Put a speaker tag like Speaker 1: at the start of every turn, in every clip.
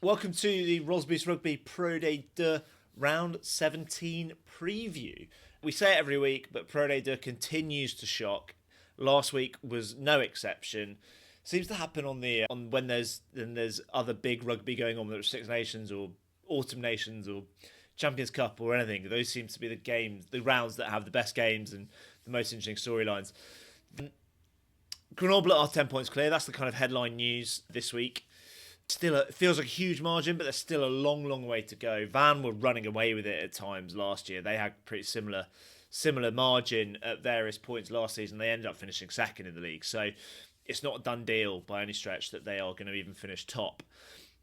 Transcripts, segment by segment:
Speaker 1: Welcome to the Rugby Pro Day 2 Round 17 preview. We say it every week, but Pro Day 2 continues to shock. Last week was no exception. Seems to happen on when there's other big rugby going on, whether it's Six Nations or Autumn Nations or Champions Cup or anything. Those seem to be the rounds that have the best games and the most interesting storylines. Grenoble are 10 points clear. That's the kind of headline news this week. Still, it feels like a huge margin, but there's still a long, long way to go. Van were running away with it at times last year. They had pretty similar margin at various points last season. They ended up finishing second in the league, so it's not a done deal by any stretch that they are going to even finish top.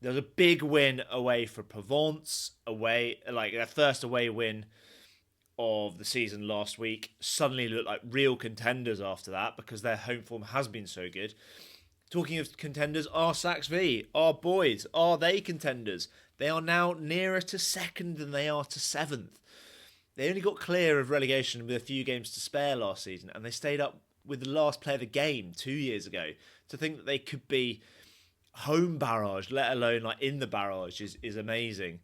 Speaker 1: There was a big win away for Provence, their first away win of the season last week. Suddenly looked like real contenders after that because their home form has been so good. Talking of contenders, are Sax V, our boys, are they contenders? They are now nearer to second than they are to seventh. They only got clear of relegation with a few games to spare last season, and they stayed up with the last play of the game 2 years ago. To think that they could be home barrage, let alone like in the barrage, is amazing.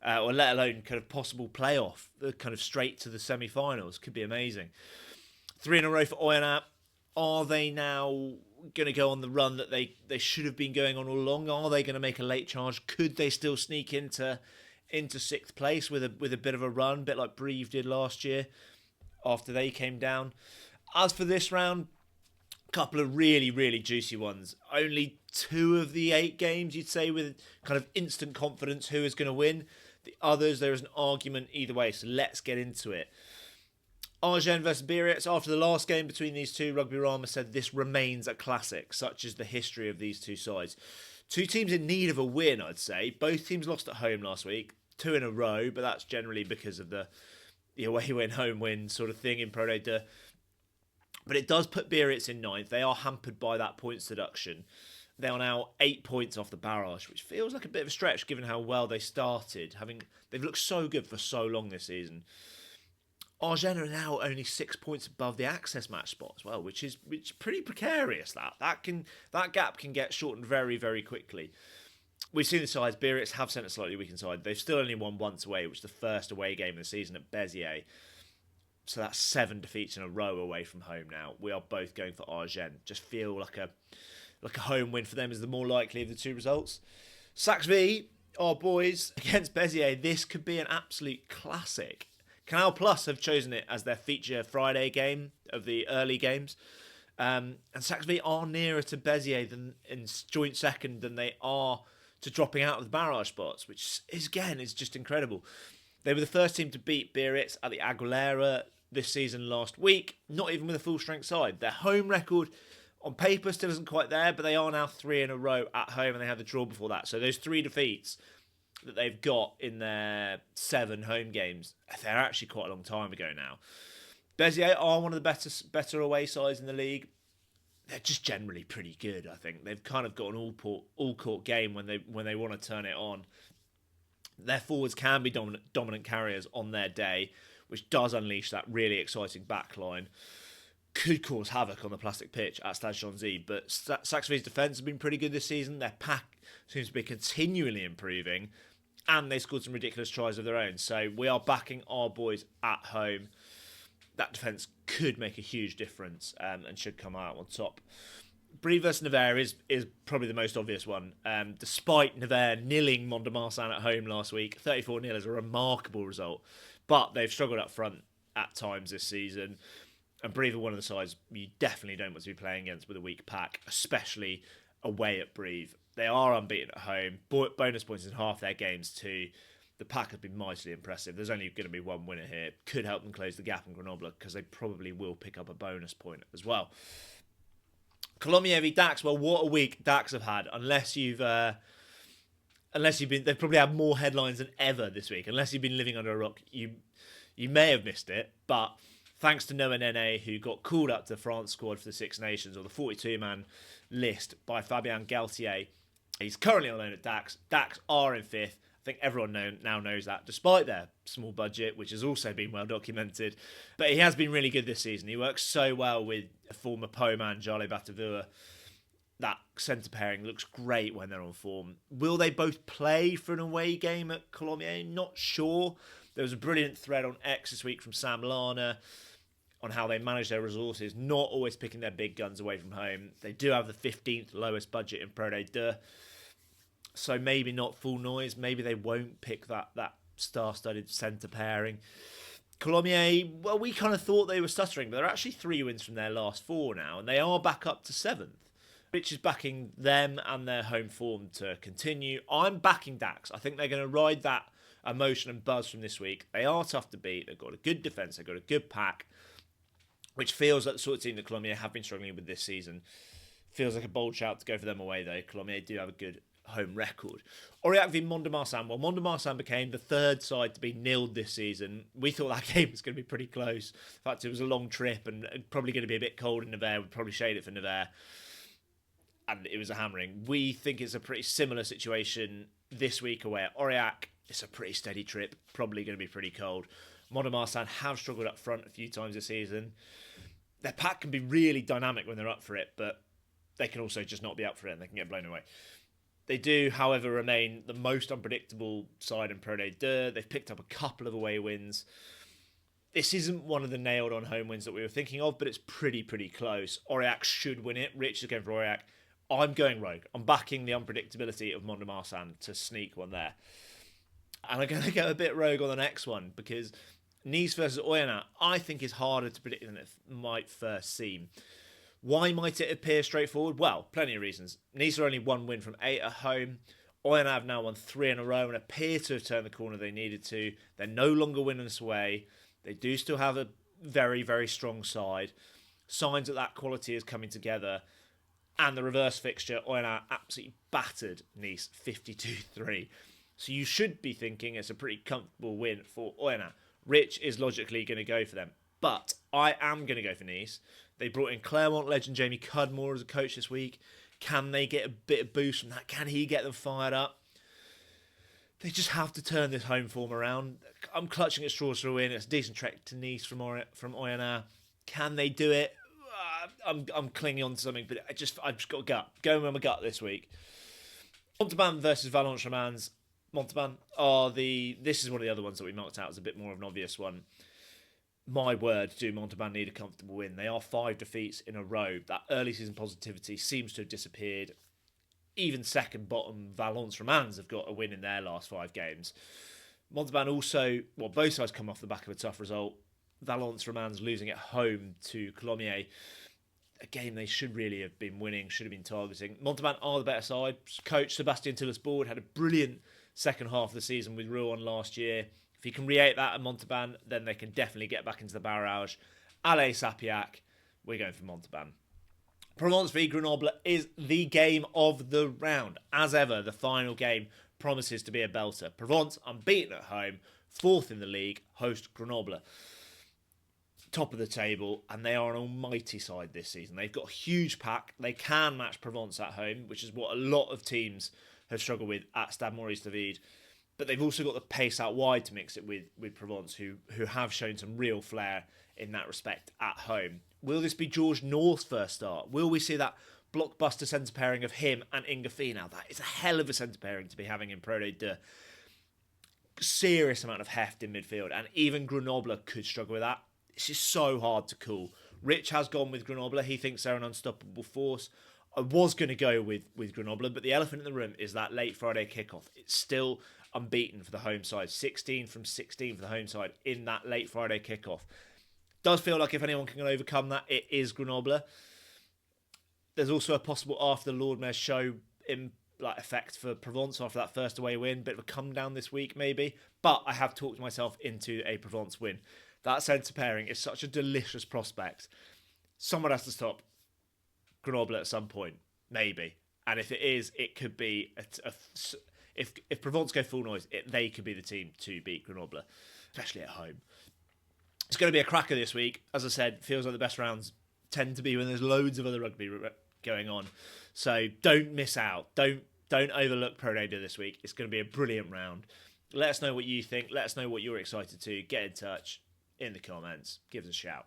Speaker 1: Or let alone kind of possible playoff, kind of straight to the semi-finals, could be amazing. 3 in a row for Oyonnax. Are they now going to go on the run that they should have been going on all along? Are they going to make a late charge? Could they still sneak into sixth place with a bit of a run, a bit like Brive did last year after they came down? As for this round, a couple of really, really juicy ones. Only 2 of the 8 games you'd say with kind of instant confidence who is going to win. The others, there is an argument either way, so let's get into it. Agen versus Biarritz. After the last game between these two, Rugby Rama said this remains a classic, such is the history of these two sides. 2 teams in need of a win, I'd say. Both teams lost at home last week, 2 in a row, but that's generally because of the away win, home win sort of thing in Pro Day 2. But it does put Biarritz in 9th. They are hampered by that points deduction. They are now 8 points off the barrage, which feels like a bit of a stretch given how well they started. They've looked so good for so long this season. Agen are now only 6 points above the access match spot as well, which is pretty precarious. That gap can get shortened very, very quickly. We've seen the sides. Biarritz have sent a slightly weakened side. They've still only won once away, which is the first away game of the season at Béziers. So that's 7 defeats in a row away from home now. We are both going for Agen. Just feel like a home win for them is the more likely of the 2 results. Sax V, our boys, against Béziers. This could be an absolute classic. Canal Plus have chosen it as their feature Friday game of the early games. And Sax V are nearer to Béziers in joint second than they are to dropping out of the barrage spots, which is just incredible. They were the first team to beat Biarritz at the Aguilera this season last week, not even with a full-strength side. Their home record on paper still isn't quite there, but they are now 3 in a row at home, and they had the draw before that. So those 3 defeats that they've got in their 7 home games, they're actually quite a long time ago now. Béziers are one of the better away sides in the league. They're just generally pretty good, I think. They've kind of got an all-court game when they want to turn it on. Their forwards can be dominant carriers on their day, which does unleash that really exciting back line. Could cause havoc on the plastic pitch at Stade Chanzy, but Sax V's defence has been pretty good this season. Their pack seems to be continually improving, and they scored some ridiculous tries of their own. So we are backing our boys at home. That defence could make a huge difference and should come out on top. Brive versus Nevers is probably the most obvious one. Despite Nevers nilling Mont-de-Marsan at home last week, 34-0 is a remarkable result. But they've struggled up front at times this season. And Brive are one of the sides you definitely don't want to be playing against with a weak pack, especially away at Brive. They are unbeaten at home. Bonus points in half their games too. The pack has been mightily impressive. There's only going to be one winner here. Could help them close the gap in Grenoble because they probably will pick up a bonus point as well. Colomiers v Dax. Well, what a week Dax have had. Unless you've been, they've probably had more headlines than ever this week. Unless you've been living under a rock, you may have missed it. But thanks to Noah Nene, who got called up to France squad for the Six Nations or the 42-man list by Fabien Galtier. He's currently on loan at Dax. Dax are in 5th. I think everyone now knows that, despite their small budget, which has also been well documented. But he has been really good this season. He works so well with a former Po man, Jarle Batavua. That centre pairing looks great when they're on form. Will they both play for an away game at Colomiers? Not sure. There was a brilliant thread on X this week from Sam Lana on how they manage their resources, not always picking their big guns away from home. They do have the 15th lowest budget in Pro D2, so maybe not full noise. Maybe they won't pick that star-studded centre pairing. Colomiers, well, we kind of thought they were stuttering, but they're actually 3 wins from their last 4 now, and they are back up to 7th. Rich is backing them and their home form to continue. I'm backing Dax. I think they're going to ride that emotion and buzz from this week. They are tough to beat. They've got a good defence. They've got a good pack, which feels like the sort of team that Colomiers have been struggling with this season. Feels like a bold shout to go for them away, though. Colomiers do have a good home record. Aurillac v Mont-de-Marsan. Well, Mont-de-Marsan became the 3rd side to be nilled this season. We thought that game was going to be pretty close. In fact, it was a long trip and probably going to be a bit cold in Nevers. We'd probably shade it for Nevers. And it was a hammering. We think it's a pretty similar situation this week away at Aurillac. It's a pretty steady trip, probably going to be pretty cold. Mont-de-Marsan have struggled up front a few times this season. Their pack can be really dynamic when they're up for it, but they can also just not be up for it and they can get blown away. They do, however, remain the most unpredictable side in Pro D2. They've picked up a couple of away wins. This isn't one of the nailed-on home wins that we were thinking of, but it's pretty close. Aurillac should win it. Rich is going for Aurillac. I'm going rogue. I'm backing the unpredictability of Mont-de-Marsan to sneak one there. And I'm going to go a bit rogue on the next one because Nice versus Oyonnax, I think, is harder to predict than it might first seem. Why might it appear straightforward? Well, plenty of reasons. Nice are only 1 win from 8 at home. Oyonnax have now won 3 in a row and appear to have turned the corner they needed to. They're no longer winless away. They do still have a very strong side. Signs that quality is coming together. And the reverse fixture, Oyonnax absolutely battered Nice 52-3. So you should be thinking it's a pretty comfortable win for Oyonnax. Rich is logically going to go for them. But I am going to go for Nice. They brought in Clermont legend Jamie Cudmore as a coach this week. Can they get a bit of boost from that? Can he get them fired up? They just have to turn this home form around. I'm clutching at straws for a win. It's a decent trek to Nice from Oyonnax. Can they do it? I'm clinging on to something, but I've just got a gut. Going with my gut this week. Montauban versus Valence Romans. Montauban this is one of the other ones that we marked out as a bit more of an obvious one. My word, do Montauban need a comfortable win? They are 5 defeats in a row. That early season positivity seems to have disappeared. Even second bottom Valence Romans have got a win in their last 5 games. Montauban also, both sides come off the back of a tough result. Valence Romans losing at home to Colomiers. A game they should really have been winning, should have been targeting. Montauban are the better side. Coach Sebastian Tillis-Board had a brilliant second half of the season with Rouen last year. If he can create that at Montauban, then they can definitely get back into the barrage. Allez Sapiac, we're going for Montauban. Provence v Grenoble is the game of the round. As ever, the final game promises to be a belter. Provence unbeaten at home, 4th in the league, host Grenoble. Top of the table, and they are an almighty side this season. They've got a huge pack. They can match Provence at home, which is what a lot of teams have struggled with at Stade Maurice David. But they've also got the pace out wide to mix it with Provence, who have shown some real flair in that respect at home. Will this be George North's first start? Will we see that blockbuster centre pairing of him and Inga Finau? That is a hell of a centre pairing to be having in Pro D2. Serious amount of heft in midfield, and even Grenoble could struggle with that. It's just so hard to call. Rich has gone with Grenoble. He thinks they're an unstoppable force. I was going to go with Grenoble, but the elephant in the room is that late Friday kickoff. It's still unbeaten for the home side. 16 from 16 for the home side in that late Friday kickoff. Does feel like if anyone can overcome that, it is Grenoble. There's also a possible after the Lord Mayor's show effect for Provence after that first away win. Bit of a come down this week maybe. But I have talked myself into a Provence win. That centre pairing is such a delicious prospect. Someone has to stop Grenoble at some point, maybe. And if it is, it could be if Provence go full noise, they could be the team to beat Grenoble, especially at home. It's going to be a cracker this week. As I said, feels like the best rounds tend to be when there's loads of other rugby going on. So don't miss out. Don't overlook Pro D2 this week. It's going to be a brilliant round. Let us know what you think. Let us know what you're excited to. Get in touch in the comments. Give us a shout.